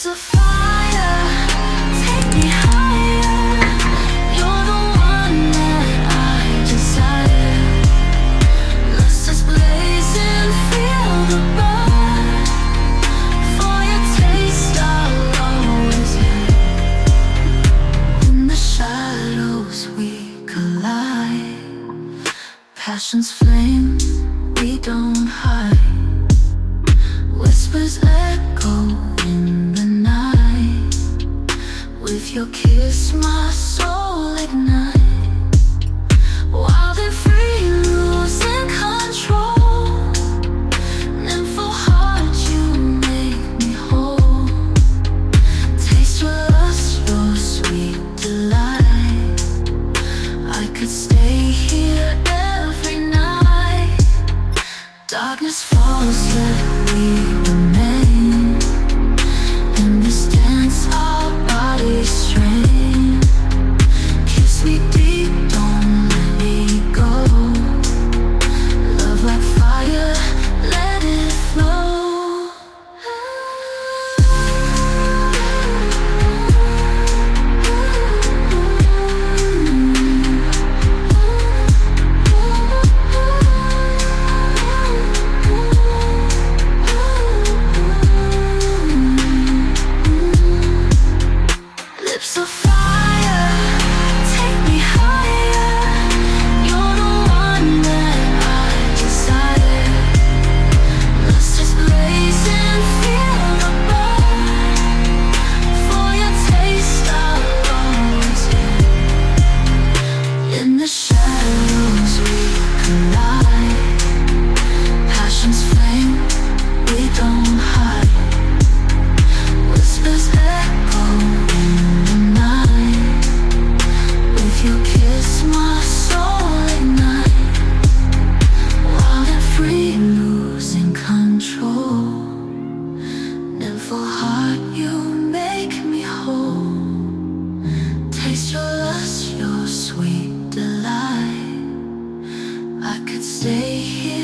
Lips of fire, take me higher. You're the one that I desire. Let's just blaze and feel the burn. For your taste I'll always yearn. In the shadows we collide. Passion's flame, we don't hide. Whispers echo in the night. With your kiss my soul ignite. Wild and free, losing control. Nympho heart, you make me whole. Taste your lust, your sweet delight. I could stay here every night. Darkness falls, yet we remain. In this dance our bodies strain. Kiss me deep, don't let me go. Love like fire, let it flow. Lips of fire, take me higher. You're the one that I desire. Let's just blaze and feel the burn. For your taste I'll always yearn. In the shadows we collide. Passion's flame, we don't hide. Whispers echo in the night. With your kiss my soul ignite. Wild and free, losing control. Nympho heart, you make me whole. Taste your lust, your sweet delight. I could stay here